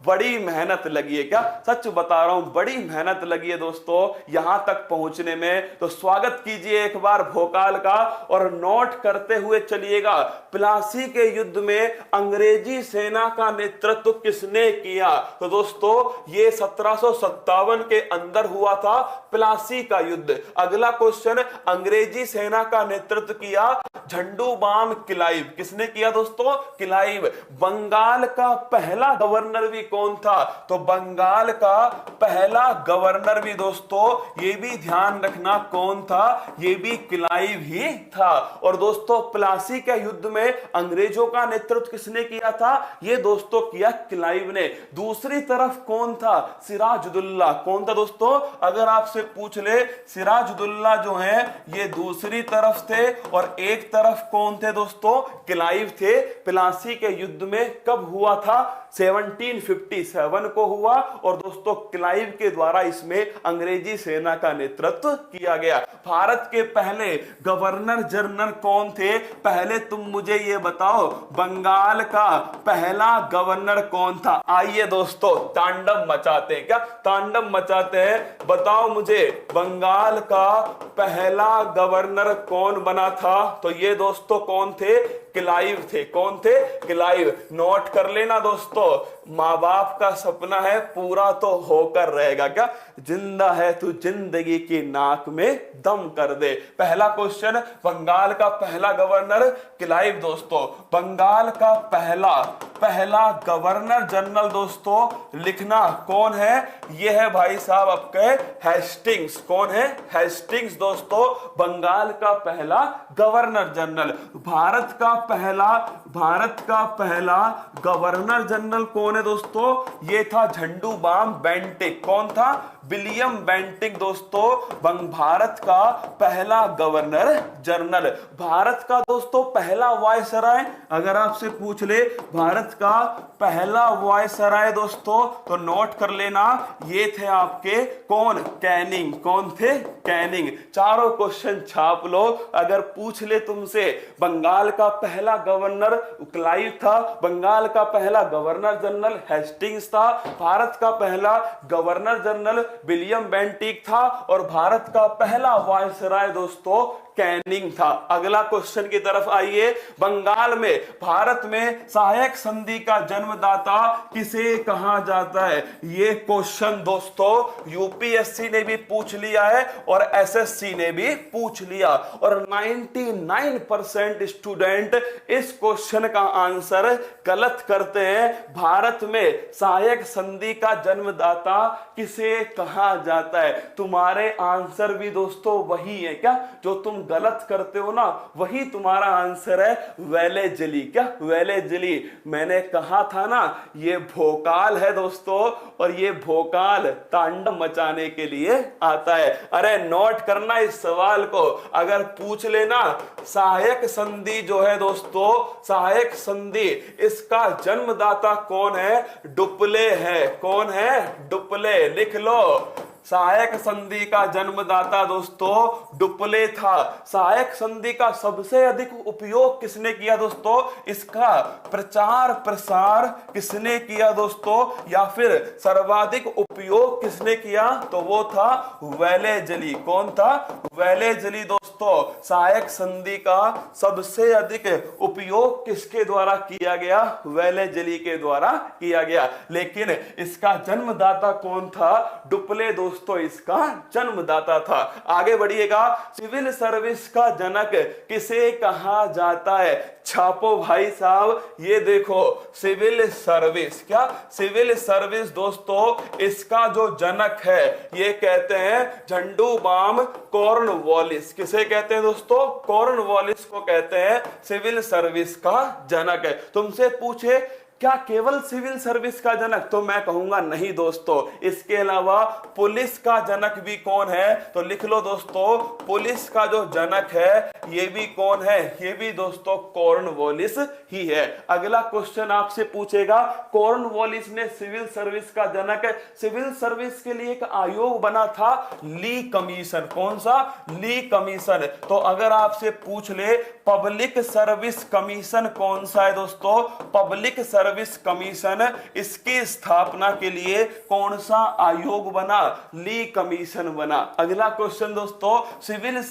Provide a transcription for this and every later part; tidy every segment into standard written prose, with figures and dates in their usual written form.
बड़ी मेहनत लगी है, क्या सच बता रहा हूं, बड़ी मेहनत लगी है दोस्तों यहां तक पहुंचने में। तो स्वागत कीजिए एक बार भोकाल का और नोट करते हुए चलिएगा, प्लासी के युद्ध में अंग्रेजी सेना का नेतृत्व किसने किया? तो दोस्तों ये 1757 के अंदर हुआ था प्लासी का युद्ध। अगला क्वेश्चन, अंग्रेजी सेना का नेतृत्व किया झंडूबाम क्लाइव। किसने किया दोस्तों? क्लाइव। बंगाल का पहला गवर्नर भी कौन था? तो बंगाल का पहला गवर्नर भी दोस्तों ये भी ध्यान रखना कौन था, ये भी क्लाइव ही था। और दोस्तों प्लासी के युद्ध में अंग्रेजों का नेतृत्व किसने किया था? ये दोस्तों किया क्लाइव ने। दूसरी तरफ कौन था? सिराजुद्दौला। कौन था दोस्तों? अगर आपसे पूछ ले, सिराजुद्दौला जो है ये दूसरी तरफ थे और एक तरफ कौन थे दोस्तों? क्लाइव थे। प्लासी के युद्ध में कब हुआ था? 1757 को हुआ और दोस्तों क्लाइव के द्वारा इसमें अंग्रेजी सेना का नेतृत्व किया गया। भारत के पहले गवर्नर जनरल कौन थे? पहले तुम मुझे ये बताओ, बंगाल का पहला गवर्नर कौन था? आइए दोस्तों तांडव मचाते हैं, क्या तांडव मचाते हैं, बताओ मुझे बंगाल का पहला गवर्नर कौन बना था? तो ये दोस्तों कौन थे? क्लाइव थे। कौन थे? क्लाइव। नोट कर लेना दोस्तों, माँ बाप का सपना है पूरा तो होकर रहेगा, क्या जिंदा है तू जिंदगी की नाक में दम कर दे। पहला क्वेश्चन, बंगाल का पहला गवर्नर क्लाइव दोस्तों। बंगाल का पहला गवर्नर जनरल दोस्तों लिखना कौन है? यह है भाई साहब आपके हेस्टिंग्स। कौन है? हेस्टिंग्स दोस्तों बंगाल का पहला गवर्नर जनरल। भारत का पहला गवर्नर जनरल कौन है दोस्तों? ये था झंडूबाम बेंटिक। कौन था? विलियम बेंटिक दोस्तों भारत का पहला गवर्नर जनरल। भारत का दोस्तों पहला वायसराय, अगर आपसे पूछ ले भारत का पहला वायसराय दोस्तों तो नोट कर लेना, ये थे आपके कौन? कैनिंग। कौन थे? कैनिंग। चारों क्वेश्चन छाप लो। अगर पूछ ले तुमसे बंगाल का पहला गवर्नर क्लाइव था, बंगाल का पहला गवर्नर जनरल हेस्टिंग्स था, भारत का पहला गवर्नर जनरल विलियम बेंटिक था और भारत का पहला वायसराय दोस्तों कैनिंग था। अगला क्वेश्चन की तरफ आइए, बंगाल में भारत में सहायक संधि का जन्मदाता किसे कहा जाता है? ये क्वेश्चन दोस्तों यूपीएससी ने भी पूछ लिया है और एसएससी ने भी पूछ लिया और 99% स्टूडेंट इस क्वेश्चन का आंसर गलत करते हैं। भारत में सहायक संधि का जन्मदाता किसे कहा जाता है? तुम्हारे आंसर भी दोस्तों वही है, क्या जो तुम गलत करते हो ना, वही तुम्हारा आंसर है वेलेजली। क्या वेलेजली? मैंने कहा था ना ये भोकाल है दोस्तों और ये भोकाल तांडव मचाने के लिए आता है। अरे नोट करना इस सवाल को, अगर पूछ लेना सहायक संधि जो है दोस्तों, सहायक संधि इसका जन्मदाता कौन है? डुप्ले है। कौन है? डुप्ले। लिख लो, सहायक संधि का जन्मदाता दोस्तों डुप्ले था। सहायक संधि का सबसे अधिक उपयोग किसने किया दोस्तों? इसका प्रचार प्रसार किसने किया दोस्तों? या फिर सर्वाधिक उपयोग किसने किया? तो वो था वेलेजली। कौन था? वेलेजली दोस्तों। सहायक संधि का सबसे अधिक उपयोग किसके द्वारा किया गया? वेलेजली के द्वारा किया गया। लेकिन इसका जन्मदाता कौन था? डुप्ले दोस्तों इसका जन्मदाता था। आगे बढ़िएगा, सिविल सर्विस का जनक किसे कहा जाता है? छापो भाई साहब, ये देखो सिविल सर्विस। क्या? सिविल सर्विस दोस्तों इसका जो जनक है ये कहते हैं झंडूबाम कॉर्नवालिस। किसे कहते हैं दोस्तों? कॉर्नवालिस को कहते हैं सिविल सर्विस का जनक है। तुमसे पूछे क्या केवल सिविल सर्विस का जनक? तो मैं कहूंगा नहीं दोस्तों, इसके अलावा पुलिस का जनक भी कौन है? तो लिख लो दोस्तों, पुलिस का जो जनक है ये भी कौन है? ये भी दोस्तों कॉर्नवालिस ही है। अगला क्वेश्चन आपसे पूछेगा, कॉर्नवालिस ने सिविल सर्विस का जनक है। सिविल सर्विस के लिए एक आयोग बना था, ली कमीशन। कौन सा? ली कमीशन। तो अगर आपसे पूछ ले पब्लिक सर्विस कमीशन कौन सा है दोस्तों? पब्लिक सर्विस सर्विस कमीशन, इसकी स्थापना के लिए कौन सा आयोग बना? ली कमीशन बना। अगला क्वेश्चन दोस्तों, सिविल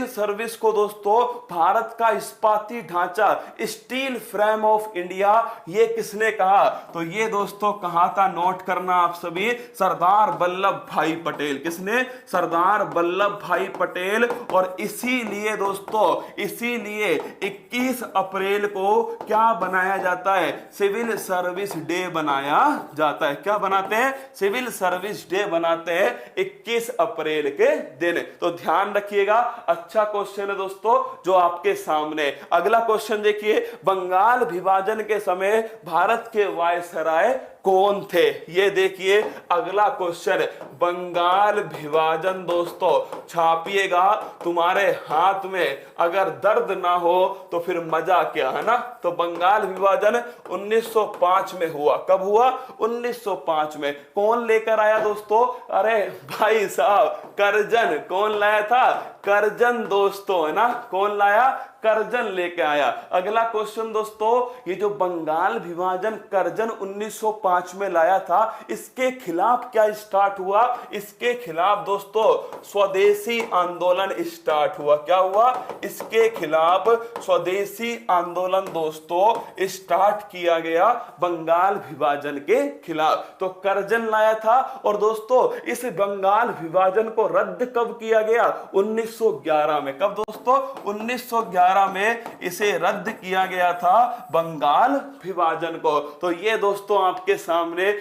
सर्विस को दोस्तों भारत का इस्पाती ढांचा, स्टील फ्रेम ऑफ इंडिया, ये किसने कहा? तो ये दोस्तों कहा था, नोट करना आप सभी, सरदार वल्लभ भाई पटेल। किसने? सरदार वल्लभ भाई पटेल। और इसीलिए दोस्तों, इसीलिए 21 अप्रैल को क्या बनाया जाता है? सिविल सर्विस डे बनाया जाता है। क्या बनाते हैं? सिविल सर्विस डे बनाते हैं 21 अप्रैल के दिन। तो ध्यान रखिएगा, अच्छा क्वेश्चन है दोस्तों जो आपके सामने। अगला क्वेश्चन देखिए, बंगाल विभाजन के समय भारत के वायसराय कौन थे? ये देखिए अगला क्वेश्चन, बंगाल विभाजन दोस्तों छापिएगा, तुम्हारे हाथ में अगर दर्द ना हो तो फिर मजा क्या, है ना। तो बंगाल विभाजन 1905 में हुआ। कब हुआ? 1905 में। कौन लेकर आया दोस्तों? अरे भाई साहब, करजन। कौन लाया था? करजन दोस्तों, है ना। कौन लाया? करजन लेके आया। अगला क्वेश्चन दोस्तों, ये जो बंगाल विभाजन करजन 1905 में लाया था, इसके खिलाफ क्या स्टार्ट हुआ? इसके खिलाफ दोस्तों स्वदेशी आंदोलन स्टार्ट हुआ। क्या हुआ? इसके खिलाफ स्वदेशी आंदोलन दोस्तों स्टार्ट किया गया बंगाल विभाजन के खिलाफ। तो करजन लाया था। और दोस्तों इस बंगाल विभाजन को रद्द कब किया गया? 1911 में। कब दोस्तों? 1911 में इसे रद्द किया गया था बंगाल विभाजन को। तो ये दोस्तों आपके सामने